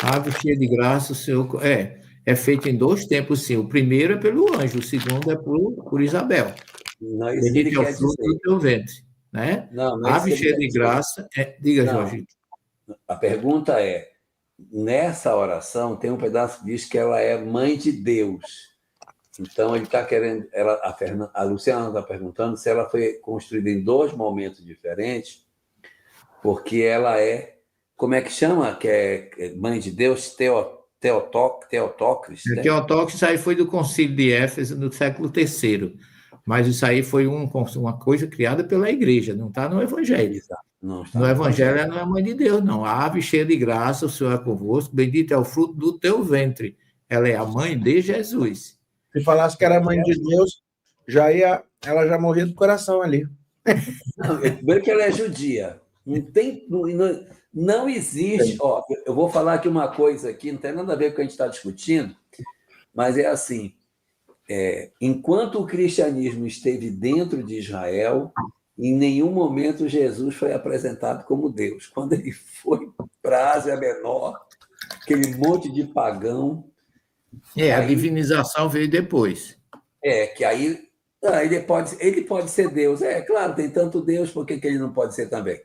Ave cheia de graça, o Senhor... É feito em dois tempos, sim. O primeiro é pelo anjo, o segundo é por Isabel. Não é isso que ele Bendito é o quer fruto do dizer. teu ventre, né? Não, não é isso Ave que ele cheia quer de dizer. graça... Diga, Não, Jorge. a pergunta é, nessa oração tem um pedaço que diz que ela é mãe de Deus. Então, ele está querendo... a Luciana está perguntando se ela foi construída em dois momentos diferentes, porque ela é... Como é que chama? Que é mãe de Deus? Teotocles, né? Teotocos, isso aí foi do Concílio de Éfeso, no século III. Mas isso aí foi uma coisa criada pela igreja, não está no Evangelho. Exato. Não está No no Evangelho Evangelho. ela não é mãe de Deus, não. A ave cheia de graça, o Senhor é convosco, bendito é o fruto do teu ventre. Ela é a mãe de Jesus. Se falasse que era mãe de Deus, ela já morria do coração ali. Primeiro que ela é judia. Não existe. Ó, eu vou falar aqui uma coisa aqui, não tem nada a ver com o que a gente está discutindo, mas é assim: enquanto o cristianismo esteve dentro de Israel, em nenhum momento Jesus foi apresentado como Deus. Quando ele foi para a Ásia Menor, aquele monte de pagão. A divinização veio depois. Que aí ele pode ser Deus. Claro, tem tanto Deus, por que ele não pode ser também?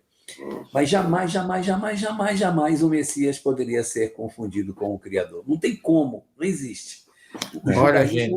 Mas jamais, jamais, jamais, jamais, jamais o Messias poderia ser confundido com o Criador. Não tem como, não existe. Olha, gente,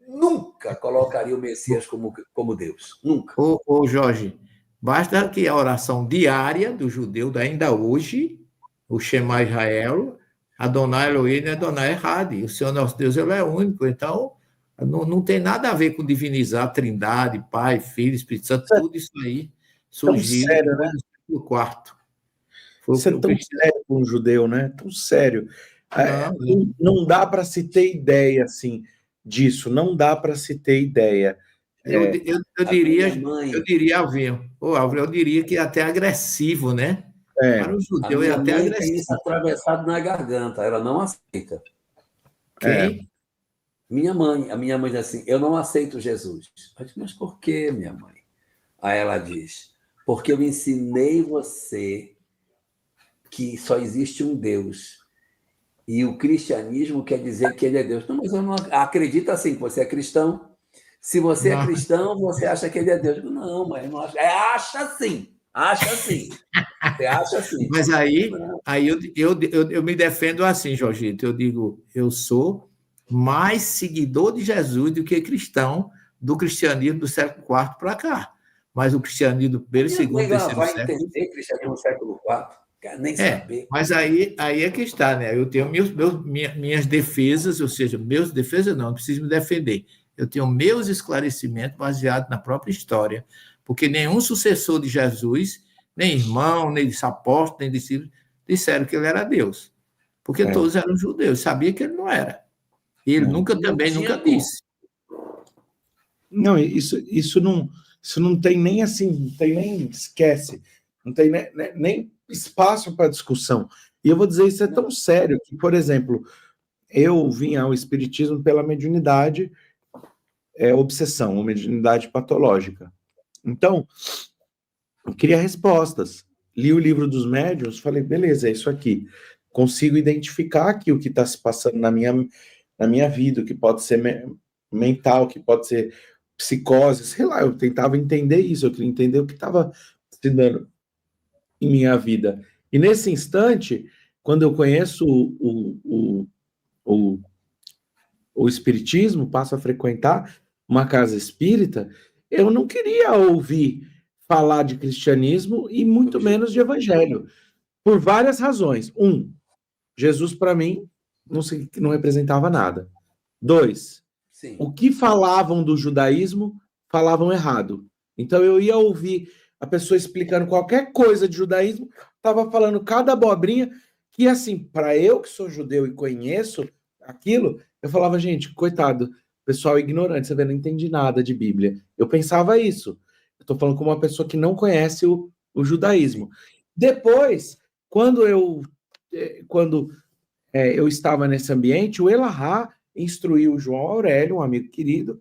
nunca colocaria o Messias como Deus. Nunca. Ô Jorge, basta que a oração diária do judeu, ainda hoje, o Shema Israel, Adonai Elohim, Adonai Errad. O Senhor nosso Deus, ele é único. Então, não tem nada a ver com divinizar a Trindade, Pai, Filho, Espírito Santo, tudo isso aí surgiu sério, né? no quarto. Isso é tão sério para um judeu, né? Tão sério. Não dá para se ter ideia, assim, disso. Não dá para se ter ideia. Eu diria, Álvaro, eu diria que é até agressivo, né? Para o judeu é até agressivo. Tem isso atravessado na garganta, ela não aceita. Quem? A minha mãe diz assim, eu não aceito Jesus. Eu digo, mas por que, minha mãe? Aí ela diz, porque eu ensinei você que só existe um Deus. E o cristianismo quer dizer que ele é Deus. Não, mas eu não acredito assim, que você é cristão. Se você é cristão, você acha que ele é Deus. Não, mas não acha. Acha sim. Acha sim. Você acha sim. Mas aí eu me defendo assim, Jorgito. Eu digo, eu sou mais seguidor de Jesus do que cristão do cristianismo do século IV para cá. Mas o cristianismo do primeiro, segundo, terceiro vai século... entender cristianismo do século IV? Quer nem saber. Mas aí é que está, né? Eu tenho minhas defesas, ou seja, meus defesas não preciso me defender. Eu tenho meus esclarecimentos baseados na própria história, porque nenhum sucessor de Jesus, nem irmão, nem apóstolo, nem discípulo, disseram que ele era Deus. Porque todos eram judeus, sabia que ele não era. E ele nunca disse. Não, isso não tem nem assim, não tem nem esquece, não tem nem espaço para discussão. E eu vou dizer, isso é tão sério que, por exemplo, eu vim ao espiritismo pela mediunidade, obsessão, ou mediunidade patológica. Então, eu queria respostas. Li o livro dos médiuns, falei, beleza, é isso aqui. Consigo identificar aqui o que está se passando na minha vida, o que pode ser mental, o que pode ser psicose, sei lá, eu tentava entender isso, eu queria entender o que estava se dando em minha vida. E nesse instante, quando eu conheço o espiritismo, passo a frequentar uma casa espírita, eu não queria ouvir falar de cristianismo e muito menos de evangelho, por várias razões. Jesus, para mim, não representava nada. 2, o que falavam do judaísmo, falavam errado. Então, eu ia ouvir a pessoa explicando qualquer coisa de judaísmo, estava falando cada abobrinha, que, assim, para eu que sou judeu e conheço aquilo, eu falava, gente, coitado, pessoal ignorante, você vê, não entendi nada de Bíblia. Eu pensava isso. Eu estou falando com uma pessoa que não conhece o judaísmo. Depois, quando eu estava nesse ambiente, o Elahá instruiu o João Aurélio, um amigo querido,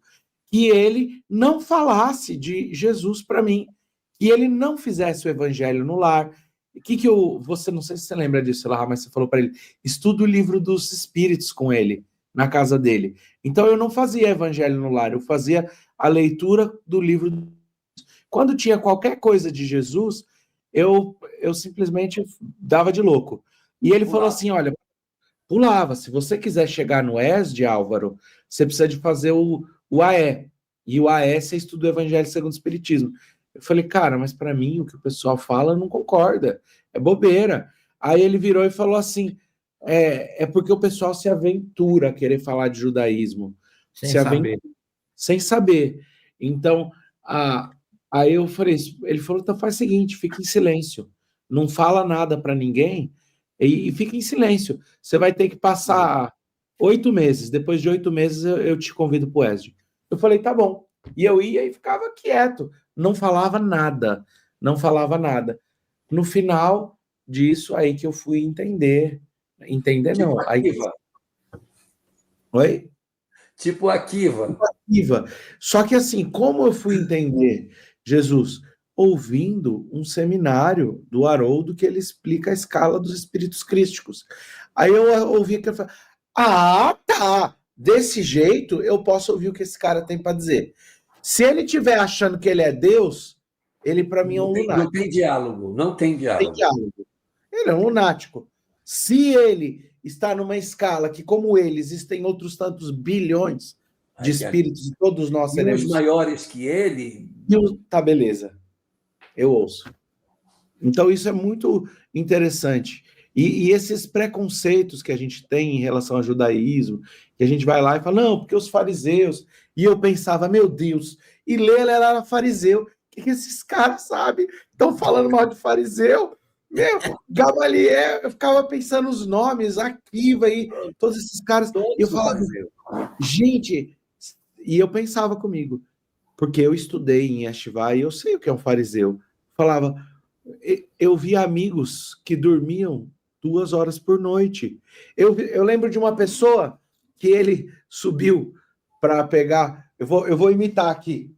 que ele não falasse de Jesus para mim, que ele não fizesse o evangelho no lar, você não sei se você lembra disso lá, mas você falou para ele, estuda o livro dos espíritos com ele, na casa dele. Então eu não fazia evangelho no lar, eu fazia a leitura do livro. Quando tinha qualquer coisa de Jesus, eu simplesmente dava de louco. E ele falou assim, olha, pulava, se você quiser chegar no ESD, Álvaro, você precisa de fazer o AE. E o AE você estuda o Evangelho segundo o Espiritismo. Eu falei, cara, mas para mim o que o pessoal fala não concorda, é bobeira. Aí ele virou e falou assim, é porque o pessoal se aventura a querer falar de judaísmo. Sem saber. Então, aí eu falei, ele falou, então faz o seguinte, fica em silêncio, não fala nada para ninguém e fica em silêncio. Você vai ter que passar 8 meses, depois de 8 meses eu te convido para o ESD. Eu falei, tá bom. E eu ia e ficava quieto, não falava nada. No final disso, aí que eu fui entender não. Akiva. Oi? Tipo Akiva. Só que assim, como eu fui entender Jesus? Ouvindo um seminário do Haroldo que ele explica a escala dos espíritos crísticos. Aí eu ouvi que ele falou, tá, desse jeito eu posso ouvir o que esse cara tem para dizer. Se ele estiver achando que ele é Deus, ele para mim é um lunático. Não tem diálogo. Ele é um lunático. Se ele está numa escala que, como ele, existem outros tantos bilhões de espíritos, e todos nós seremos... os maiores que ele... Tá, beleza. Eu ouço. Então, isso é muito interessante. E esses preconceitos que a gente tem em relação ao judaísmo, que a gente vai lá e fala, não, porque os fariseus... E eu pensava, meu Deus, e Lela era fariseu. O que esses caras sabem? Estão falando mal de fariseu? Meu, Gamaliel, eu ficava pensando os nomes, Akiva e todos esses caras. E eu falava, gente... E eu pensava comigo, porque eu estudei em Yeshiva e eu sei o que é um fariseu. Falava, eu vi amigos que dormiam 2 horas por noite. Eu lembro de uma pessoa que ele subiu para pegar, eu vou imitar aqui,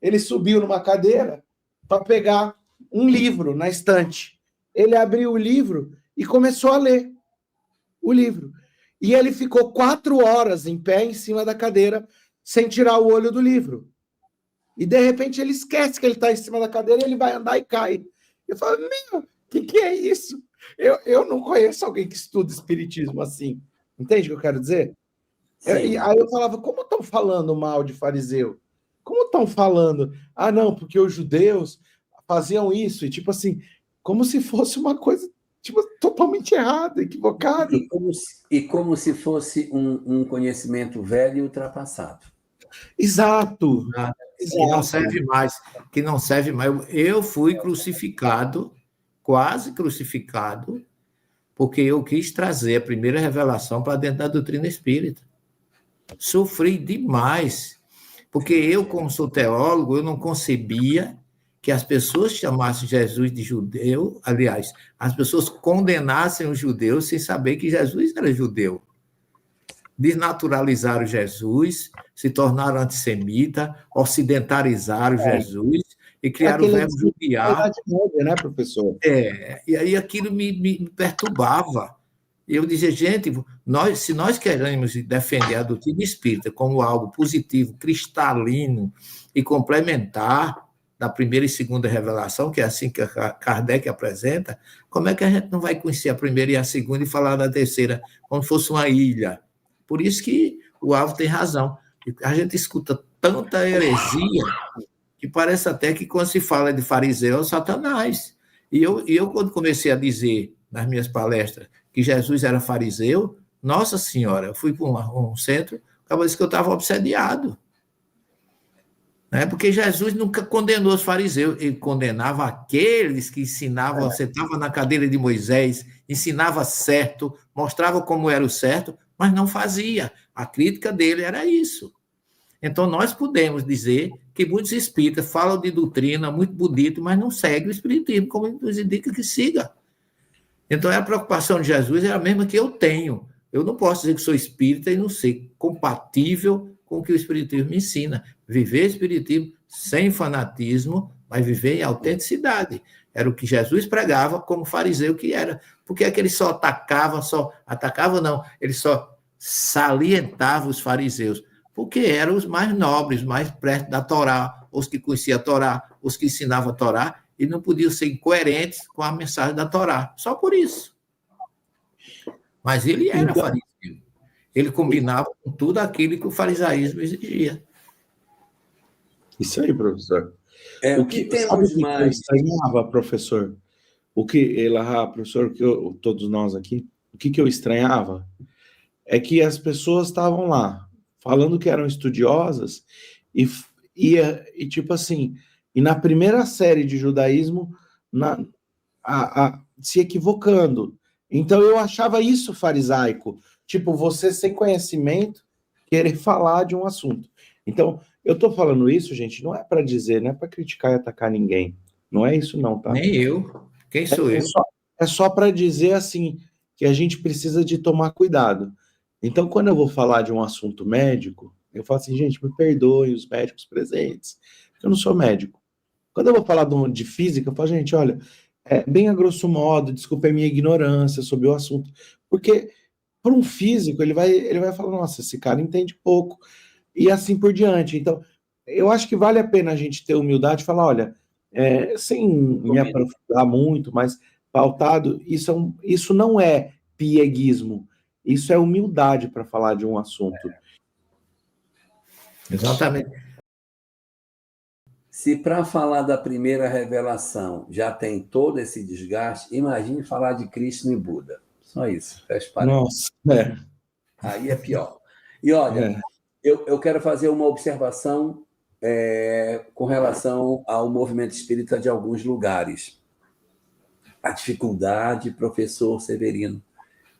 ele subiu numa cadeira para pegar um livro na estante. Ele abriu o livro e começou a ler o livro. E ele ficou 4 horas em pé em cima da cadeira, sem tirar o olho do livro. E, de repente, ele esquece que ele está em cima da cadeira e ele vai andar e cai. Eu falo, meu, o que é isso? Eu não conheço alguém que estuda espiritismo assim. Entende o que eu quero dizer? Aí eu falava, como estão falando mal de fariseu? Como estão falando? Ah, não, porque os judeus faziam isso. E, tipo assim, como se fosse uma coisa tipo, totalmente errada, equivocada. E como se fosse um conhecimento velho e ultrapassado. Exato. Que não serve mais. Eu fui crucificado, quase crucificado, porque eu quis trazer a primeira revelação para dentro da doutrina espírita. Sofri demais, porque eu, como sou teólogo, eu não concebia que as pessoas chamassem Jesus de judeu, aliás, as pessoas condenassem os judeus sem saber que Jesus era judeu. Desnaturalizaram Jesus, se tornaram antissemitas, ocidentalizaram Jesus e criaram o verbo judiar. Né, professor? E aí aquilo me perturbava. Eu dizia, gente, se nós queremos defender a doutrina espírita como algo positivo, cristalino e complementar da primeira e segunda revelação, que é assim que Kardec apresenta, como é que a gente não vai conhecer a primeira e a segunda e falar da terceira como se fosse uma ilha? Por isso que o Álvaro tem razão. A gente escuta tanta heresia que parece até que quando se fala de fariseu é o Satanás. E eu, quando comecei a dizer nas minhas palestras que Jesus era fariseu, nossa senhora, eu fui para um centro, acabou disse que eu estava obsediado. Né? Porque Jesus nunca condenou os fariseus, ele condenava aqueles que ensinavam, sentava na cadeira de Moisés, ensinava certo, mostrava como era o certo, mas não fazia. A crítica dele era isso. Então, nós podemos dizer que muitos espíritas falam de doutrina muito bonito, mas não seguem o espiritismo, como ele nos indica que siga. Então, a preocupação de Jesus é a mesma que eu tenho. Eu não posso dizer que sou espírita e não ser compatível com o que o espiritismo me ensina. Viver espiritismo sem fanatismo, mas viver em autenticidade. era o que Jesus pregava como fariseu que era. Por que é que ele só atacava não, ele só salientava os fariseus? Porque eram os mais nobres, mais perto da Torá, os que conheciam a Torá, os que ensinavam a Torá, e não podiam ser incoerentes com a mensagem da Torá. Só por isso. Mas ele era fariseu. Ele combinava com tudo aquilo que o farisaísmo exigia. Isso aí, professor. O que temos mais? Eu estranhava, professor? Professor, todos nós aqui, o que eu estranhava é que as pessoas estavam lá falando que eram estudiosas e tipo assim, e na primeira série de judaísmo se equivocando. Então eu achava isso farisaico, tipo, você sem conhecimento querer falar de um assunto. Então, eu tô falando isso, gente, não é para dizer, não é para criticar e atacar ninguém. Não é isso não, tá? Nem eu. Quem sou eu? É só para dizer assim que a gente precisa de tomar cuidado. Então, quando eu vou falar de um assunto médico, eu falo assim, gente, me perdoem os médicos presentes, porque eu não sou médico. Quando eu vou falar de física, eu falo, gente, olha, bem a grosso modo, desculpe a minha ignorância sobre o assunto, porque para um físico, ele vai falar, nossa, esse cara entende pouco, e assim por diante. Então, eu acho que vale a pena a gente ter humildade e falar, olha, sem me aprofundar muito, mas pautado, isso não é pieguismo, isso é humildade para falar de um assunto. Exatamente. Se para falar da primeira revelação já tem todo esse desgaste, imagine falar de Krishna e Buda. Só isso. Nossa, Aí é pior. E olha, eu quero fazer uma observação com relação ao movimento espírita de alguns lugares. A dificuldade, professor Severino,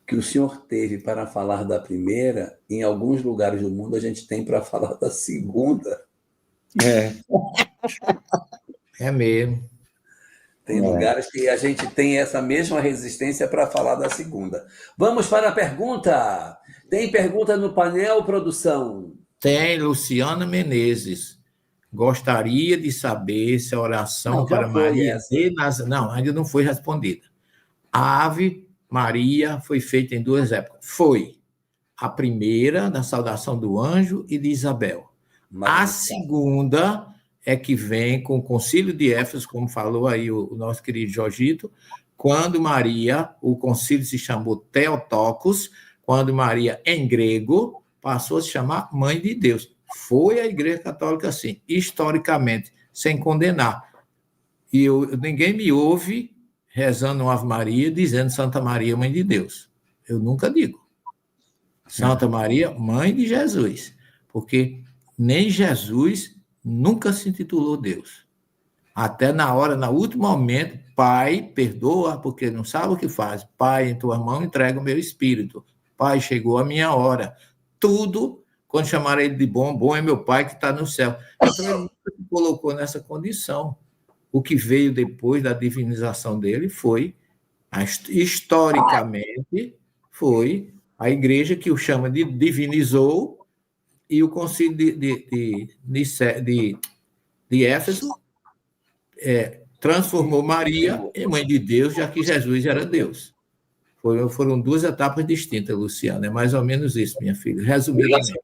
que o senhor teve para falar da primeira, em alguns lugares do mundo a gente tem para falar da segunda. É mesmo. Tem lugares que a gente tem essa mesma resistência para falar da segunda. Vamos para a pergunta. Tem pergunta no painel, produção? Tem, Luciana Menezes. Gostaria de saber se a oração para Maria de Nazaré... Não, ainda não foi respondida. A Ave Maria foi feita em 2 épocas. Foi a primeira, da saudação do anjo e de Isabel. A segunda é que vem com o concílio de Éfeso, como falou aí o nosso querido Jorgito, quando Maria, o concílio se chamou Theotokos, quando Maria, em grego, passou a se chamar Mãe de Deus. Foi a Igreja Católica assim, historicamente, sem condenar. E ninguém me ouve rezando uma Ave Maria, dizendo Santa Maria, Mãe de Deus. Eu nunca digo. Santa Maria, Mãe de Jesus. Porque nem Jesus nunca se intitulou Deus. Até no último momento, Pai, perdoa, porque não sabe o que faz. Pai, em tua mão entrega o meu espírito. Pai, chegou a minha hora. Tudo, quando chamarei ele de bom, bom é meu Pai que está no céu. Então, ele nunca se colocou nessa condição. O que veio depois da divinização dele foi, historicamente, foi a igreja que o chama de divinizou, e o concílio de Éfeso transformou Maria em Mãe de Deus, já que Jesus era Deus. Foram 2 etapas distintas, Luciana. É mais ou menos isso, minha filha, resumidamente.